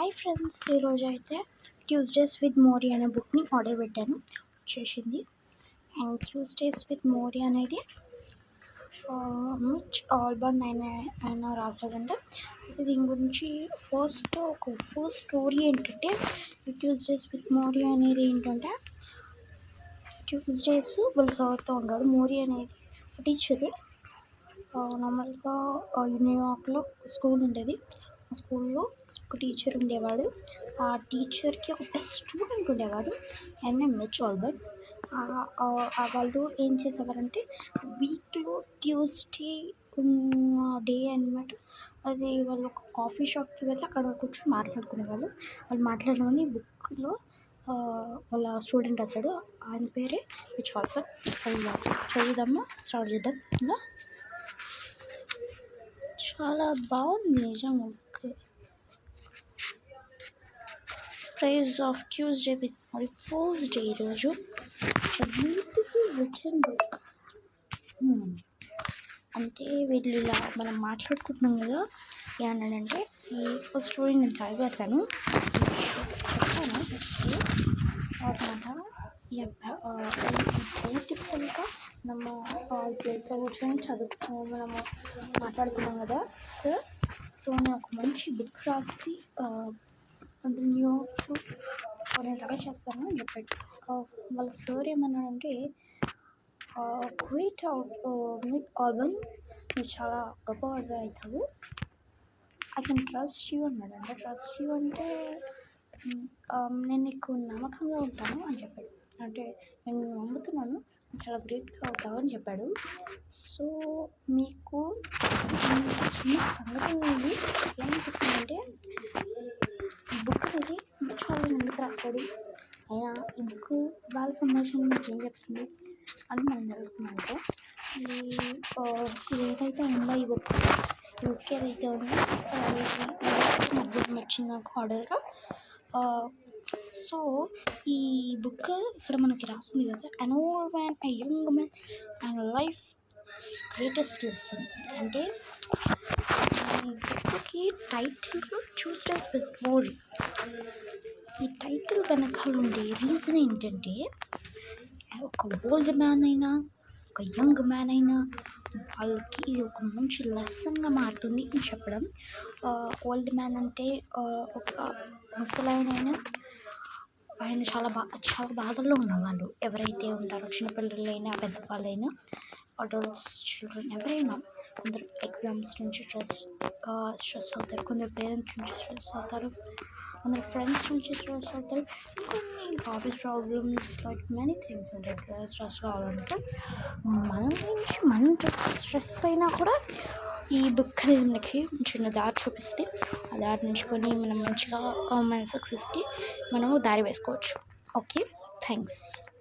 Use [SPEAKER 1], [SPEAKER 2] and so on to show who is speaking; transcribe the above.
[SPEAKER 1] Hi friends, ఈరోజు అయితే Tuesdays with mori అనే బుక్ని ఆర్డర్ పెట్టాను, వచ్చేసింది. అండ్ ట్యూస్డేస్ విత్ మోరీ అనేది మిచ్ ఆల్బర్న్ ఆయన రాశాడంటే దీని గురించి ఫస్ట్ స్టోరీ ఏంటంటే, ట్యూస్డేస్ విత్ మోరీ అనేది ఏంటంటే, ట్యూస్డేస్ వాళ్ళు సార్తో ఉంటాడు. మోరీ అనేది టీచర్. నార్మల్గా న్యూయార్క్లో స్కూల్ ఉండేది. ఆ స్కూల్లో ఒక టీచర్ ఉండేవాడు. ఆ టీచర్కి ఒక బెస్ట్ స్టూడెంట్ ఉండేవాడు, ఆయన మిచ్ ఆల్బర్న్. వాళ్ళు ఏం చేసేవారంటే వీక్లో ట్యూస్డే డే అనమాట, అది వాళ్ళు ఒక కాఫీ షాప్కి వెళ్ళి అక్కడ కూర్చొని మాట్లాడుకునేవాళ్ళు. వాళ్ళు మాట్లాడమని బుక్లో వాళ్ళ స్టూడెంట్ రాశాడు. ఆయన పేరే మిచ్ ఆల్బర్న్. చదువుదామా, స్టార్ట్ చేద్దాం. ఇలా చాలా బాగుంది నిజంగా book. Prize of Tuesday with Morrie first day ఈరోజు. Beautiful written book. అంటే వీళ్ళు ఇలా మనం మాట్లాడుకుంటున్నాం కదా, ఏమన్నాడంటే ఈ ఫస్ట్ స్టోరీ నేను చదివేశాను, చెప్తాను. అనమాట బ్యూటిఫుల్గా మనము ప్లేస్లో కూర్చొని మనము మాట్లాడుకున్నాం కదా సార్. సో నేను ఒక మంచి బుక్ రాసి న్యూయార్క్ నేను ట్రై చేస్తాను అని చెప్పాడు. వాళ్ళ సార్ ఏమన్నాడంటే, గ్రేట్ మిచ్ ఆల్బర్న్, నువ్వు చాలా గొప్పవాడిగా అవుతావు, ఐ కెన్ ట్రస్ట్ యూ అన్నాడు. అంటే ట్రస్ట్ యూ అంటే నేను నీకు నమ్మకంగా ఉంటాను అని చెప్పాడు. అంటే నేను నమ్ముతున్నాను, చాలా గ్రేట్గా అవుతావు అని చెప్పాడు. సో మీకు చిన్న సంఘటన నుండి ఏమనిపిస్తుందంటే, ఈ బుక్ అనేది మిచ్ ఆల్బర్న్ ఎందుకు రాశాడు, అయినా ఈ బుక్ వాళ్ళ సంభాషణ మీకు ఏం చెప్తుంది అని మనం తెలుసుకున్నామంటే, ఏదైతే ఉందో ఈ బుక్ ఏదైతే ఉందో వచ్చింది నాకు ఆర్డర్గా. సో ఈ బుక్ ఇక్కడ మనకి రాస్తుంది కదా, an old man, a young man and life greatest lesson. అంటే ఈ బుక్కి టైటిల్ ట్యూస్డేస్ విత్ మోరీ. ఈ టైటిల్ వెనకాల ఉండే రీజన్ ఏంటంటే, ఒక ఓల్డ్ మ్యాన్ అయినా ఒక యంగ్ మ్యాన్ అయినా వాళ్ళకి ఇది ఒక మంచి లెసన్గా మారుతుంది అని చెప్పడం. ఓల్డ్ మ్యాన్ అంటే ఒక ముసలాయనైనా, ఆయన చాలా బాధల్లో ఉన్నవాళ్ళు ఎవరైతే ఉంటారో, చిన్నపిల్లలైనా పెద్దవాళ్ళైనా, అడల్ట్స్, చిల్డ్రన్ ఎవరైనా, కొందరు ఎగ్జామ్స్ నుంచి స్ట్రెస్ అవుతారు, కొందరు పేరెంట్స్ నుంచి స్ట్రెస్ అవుతారు, కొందరు ఫ్రెండ్స్ నుంచి స్ట్రెస్ అవుతారు, కొన్ని office problems, like many things ఉంటాయి స్ట్రెస్ కావాలంటే. మన నుంచి మనం స్ట్రెస్ అయినా కూడా ఈ బుక్ అనేది మనకి చిన్న దారి చూపిస్తే, ఆ దారి నుంచుకొని మనం మంచిగా మన సక్సెస్కి మనము దారి వేసుకోవచ్చు. Okay, thanks.